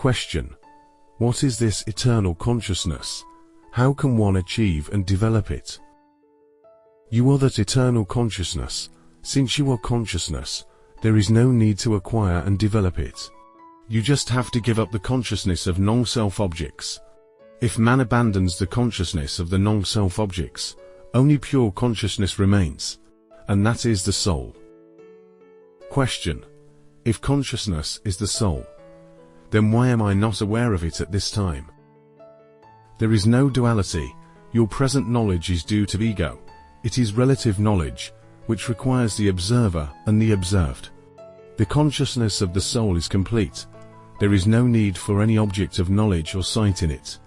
Question: what is this eternal consciousness? How can one achieve and develop it? You are that eternal consciousness. Since you are consciousness, there is no need to acquire and develop it. You just have to give up the consciousness of non-self objects. If man abandons the consciousness of the non-self objects, only pure consciousness remains, and that is the soul. Question: if consciousness is the soul, then why am I not aware of it at this time? There is no duality. Your present knowledge is due to ego. It is relative knowledge, which requires the observer and the observed. The consciousness of the soul is complete. There is no need for any object of knowledge or sight in it.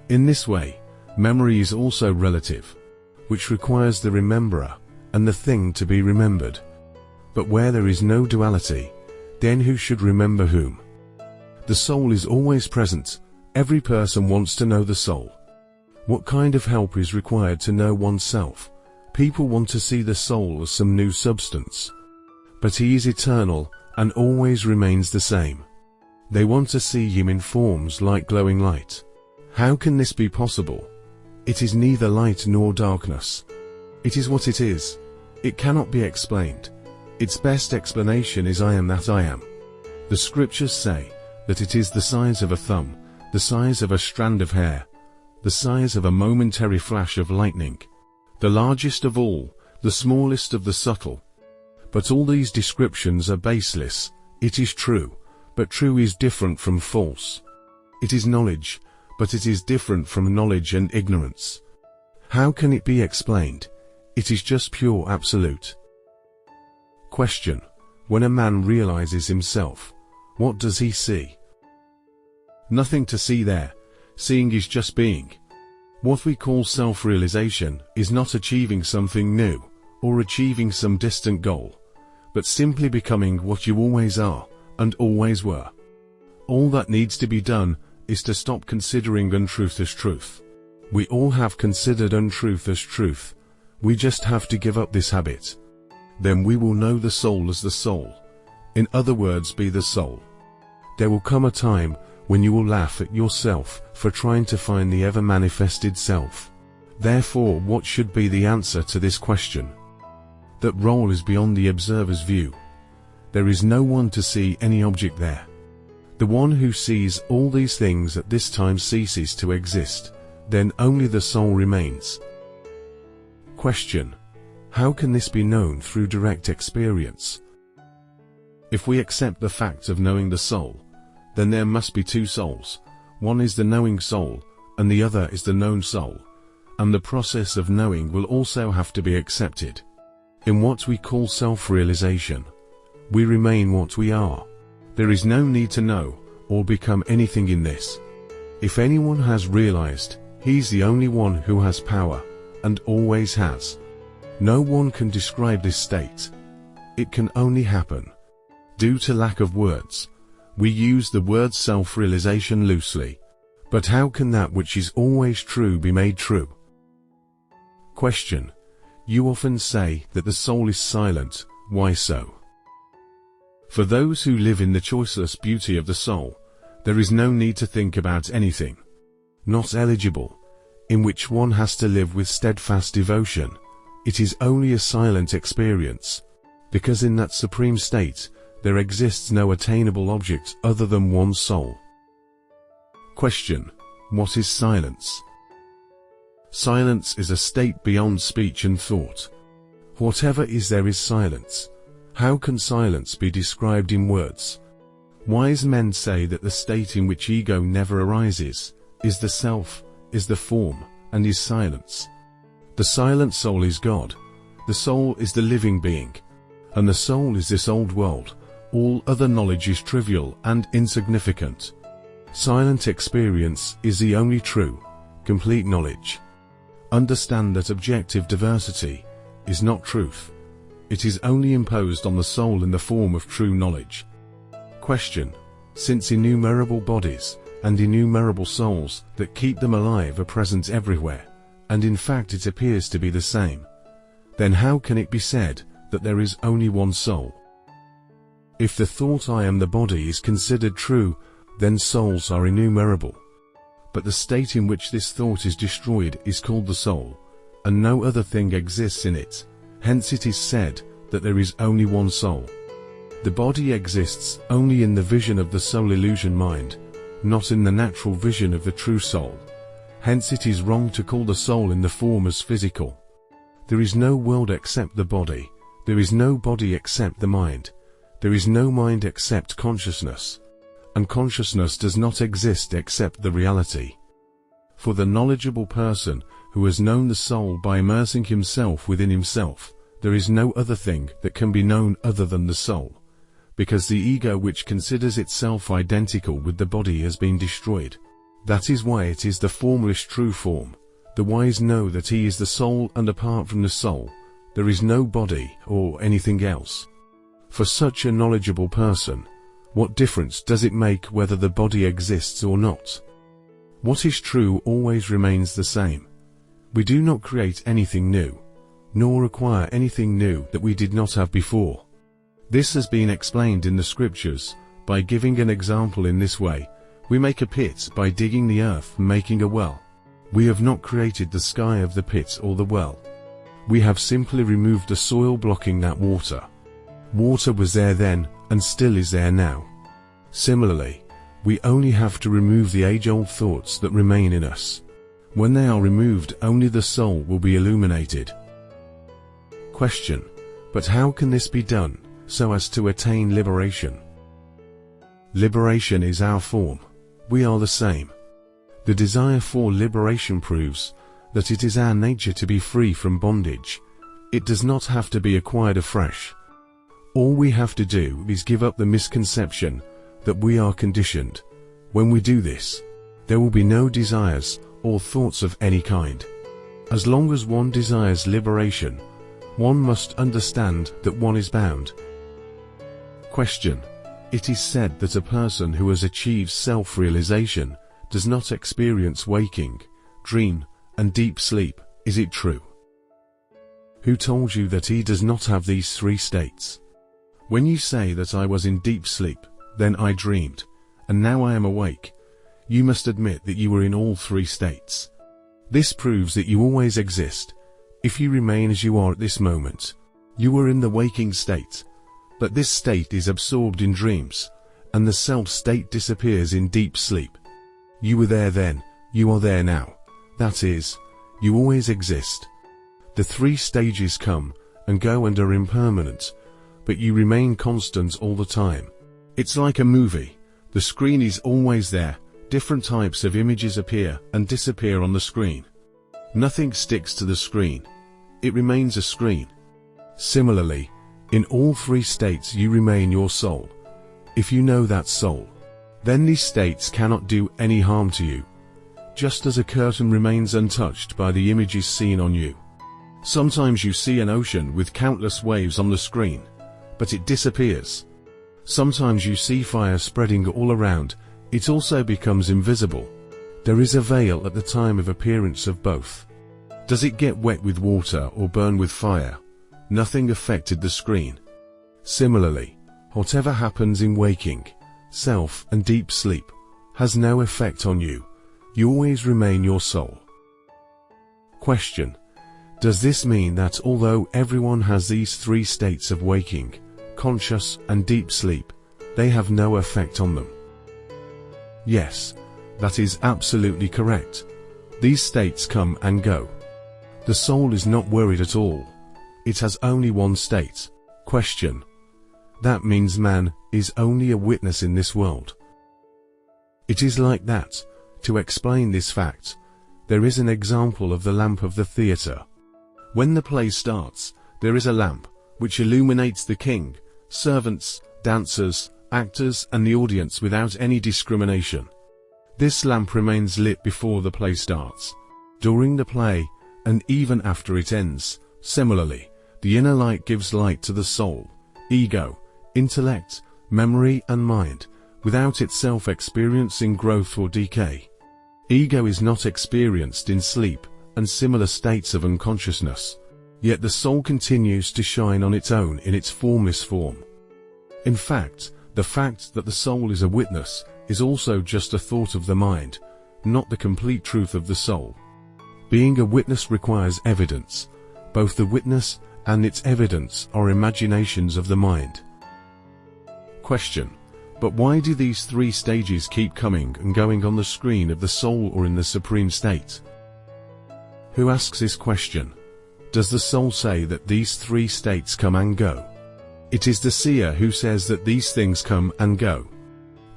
In this way, memory is also relative, which requires the rememberer and the thing to be remembered. But where there is no duality, then who should remember whom? The soul is always present. Every person wants to know the soul. What kind of help is required to know oneself? People want to see the soul as some new substance. But he is eternal and always remains the same. They want to see him in forms like glowing light. How can this be possible? It is neither light nor darkness. It is what it is. It cannot be explained. Its best explanation is I am that I am. The scriptures say that it is the size of a thumb, the size of a strand of hair, the size of a momentary flash of lightning, the largest of all, the smallest of the subtle. But all these descriptions are baseless. It is true, but true is different from false. It is knowledge, but it is different from knowledge and ignorance. How can it be explained? It is just pure absolute. Question: when a man realizes himself, what does he see? Nothing to see there. Seeing is just being. What we call self-realization is not achieving something new, or achieving some distant goal, but simply becoming what you always are, and always were. All that needs to be done is to stop considering untruth as truth. We all have considered untruth as truth. We just have to give up this habit. Then we will know the soul as the soul. In other words, be the soul. There will come a time when you will laugh at yourself for trying to find the ever-manifested self. Therefore, what should be the answer to this question? That role is beyond the observer's view. There is no one to see any object there. The one who sees all these things at this time ceases to exist. Then only the soul remains. Question: how can this be known through direct experience? If we accept the fact of knowing the soul, then there must be two souls. One is the knowing soul, and the other is the known soul. And the process of knowing will also have to be accepted. In what we call self-realization, we remain what we are. There is no need to know or become anything in this. If anyone has realized, he's the only one who has power, and always has. No one can describe this state. It can only happen. Due to lack of words, we use the word self-realization loosely. But how can that which is always true be made true? Question: you often say that the soul is silent. Why so? For those who live in the choiceless beauty of the soul, there is no need to think about anything. Not eligible, in which one has to live with steadfast devotion. It is only a silent experience, because in that supreme state, there exists no attainable object other than one's soul. Question: what is silence? Silence is a state beyond speech and thought. Whatever is there is silence. How can silence be described in words? Wise men say that the state in which ego never arises, is the self, is the form, and is silence. The silent soul is God. The soul is the living being. And the soul is this old world. All other knowledge is trivial and insignificant. Silent experience is the only true, complete knowledge. Understand that objective diversity is not truth. It is only imposed on the soul in the form of true knowledge. Question: since innumerable bodies and innumerable souls that keep them alive are present everywhere, and in fact it appears to be the same, then how can it be said that there is only one soul? If the thought I am the body is considered true, then souls are innumerable. But the state in which this thought is destroyed is called the soul, and no other thing exists in it. Hence it is said that there is only one soul. The body exists only in the vision of the soul illusion mind, not in the natural vision of the true soul. Hence it is wrong to call the soul in the form as physical. There is no world except the body. There is no body except the mind. There is no mind except consciousness. And consciousness does not exist except the reality. For the knowledgeable person who has known the soul by immersing himself within himself, there is no other thing that can be known other than the soul, because the ego which considers itself identical with the body has been destroyed. That is why it is the formless true form. The wise know that he is the soul, and apart from the soul, there is no body or anything else. For such a knowledgeable person, what difference does it make whether the body exists or not? What is true always remains the same. We do not create anything new, nor acquire anything new that we did not have before. This has been explained in the scriptures by giving an example in this way. We make a pit by digging the earth and making a well. We have not created the sky of the pit or the well. We have simply removed the soil blocking that water. Water was there then, and still is there now. Similarly, we only have to remove the age-old thoughts that remain in us. When they are removed, only the soul will be illuminated. Question: but how can this be done so as to attain liberation? Liberation is our form. We are the same. The desire for liberation proves that it is our nature to be free from bondage. It does not have to be acquired afresh. All we have to do is give up the misconception that we are conditioned. When we do this, there will be no desires or thoughts of any kind. As long as one desires liberation, one must understand that one is bound. Question: it is said that a person who has achieved self-realization does not experience waking, dream, and deep sleep. Is it true? Who told you that he does not have these three states? When you say that I was in deep sleep, then I dreamed, and now I am awake, you must admit that you were in all three states. This proves that you always exist. If you remain as you are at this moment, you were in the waking state, but this state is absorbed in dreams, and the self-state disappears in deep sleep. You were there then, you are there now. That is, you always exist. The three stages come and go and are impermanent, but you remain constant all the time. It's like a movie. The screen is always there. Different types of images appear and disappear on the screen. Nothing sticks to the screen. It remains a screen. Similarly, in all three states you remain your soul. If you know that soul, then these states cannot do any harm to you. Just as a curtain remains untouched by the images seen on you. Sometimes you see an ocean with countless waves on the screen, but it disappears. Sometimes you see fire spreading all around, it also becomes invisible. There is a veil at the time of appearance of both. Does it get wet with water or burn with fire? Nothing affected the screen. Similarly, whatever happens in waking, self and deep sleep, has no effect on you. You always remain your soul. Question: does this mean that although everyone has these three states of waking, conscious and deep sleep, they have no effect on them? Yes, that is absolutely correct. These states come and go. The soul is not worried at all. It has only one state. Question: that means man is only a witness in this world. It is like that. To explain this fact, there is an example of the lamp of the theatre. When the play starts, there is a lamp which illuminates the king, servants, dancers, actors and the audience without any discrimination. This lamp remains lit before the play starts, during the play, and even after it ends. Similarly, the inner light gives light to the soul, ego, intellect, memory and mind, without itself experiencing growth or decay. Ego is not experienced in sleep and similar states of unconsciousness, yet the soul continues to shine on its own in its formless form. In fact, the fact that the soul is a witness is also just a thought of the mind, not the complete truth of the soul. Being a witness requires evidence. Both the witness and its evidence are imaginations of the mind. Question: but why do these three stages keep coming and going on the screen of the soul or in the supreme state? Who asks this question? Does the soul say that these three states come and go? It is the seer who says that these things come and go.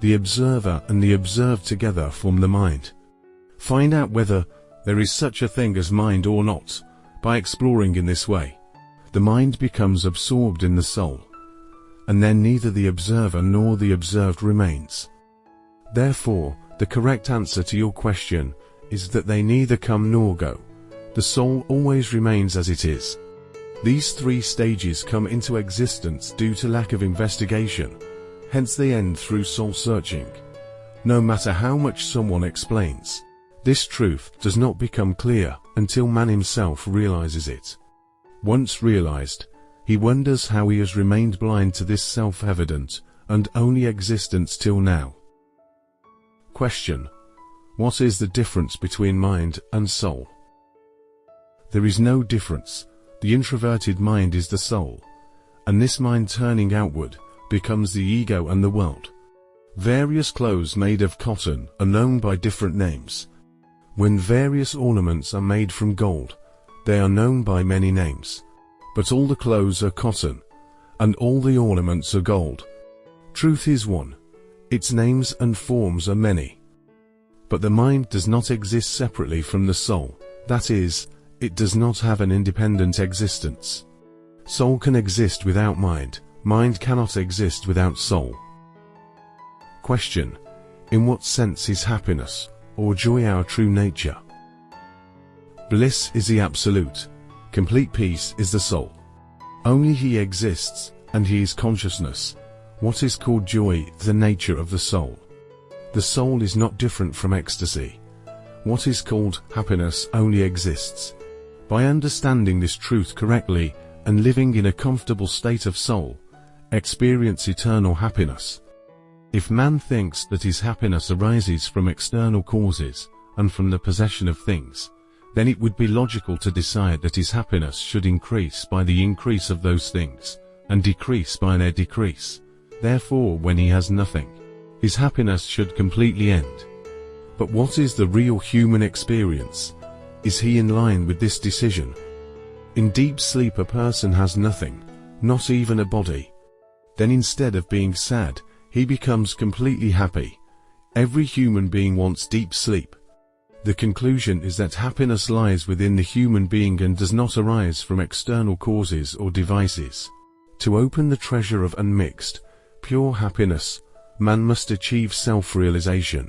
The observer and the observed together form the mind. Find out whether there is such a thing as mind or not, by exploring in this way. The mind becomes absorbed in the soul, and then neither the observer nor the observed remains. Therefore, the correct answer to your question is that they neither come nor go. The soul always remains as it is. These three stages come into existence due to lack of investigation, hence they end through soul searching. No matter how much someone explains, this truth does not become clear until man himself realizes it. Once realized, he wonders how he has remained blind to this self-evident and only existence till now. Question: what is the difference between mind and soul? There is no difference. The introverted mind is the soul, and this mind turning outward becomes the ego and the world. Various clothes made of cotton are known by different names. When various ornaments are made from gold, they are known by many names. But all the clothes are cotton, and all the ornaments are gold. Truth is one. Its names and forms are many. But the mind does not exist separately from the soul. That is, it does not have an independent existence. Soul can exist without mind. Mind cannot exist without soul. Question: in what sense is happiness or joy our true nature? Bliss is the absolute. Complete peace is the soul. Only he exists, and he is consciousness. What is called joy is the nature of the soul. The soul is not different from ecstasy. What is called happiness only exists. By understanding this truth correctly and living in a comfortable state of soul, experience eternal happiness. If man thinks that his happiness arises from external causes and from the possession of things, then it would be logical to decide that his happiness should increase by the increase of those things, and decrease by their decrease. Therefore, when he has nothing, his happiness should completely end. But what is the real human experience? Is he in line with this decision? In deep sleep a person has nothing, not even a body. Then instead of being sad, he becomes completely happy. Every human being wants deep sleep. The conclusion is that happiness lies within the human being and does not arise from external causes or devices. To open the treasure of unmixed, pure happiness, man must achieve self-realization.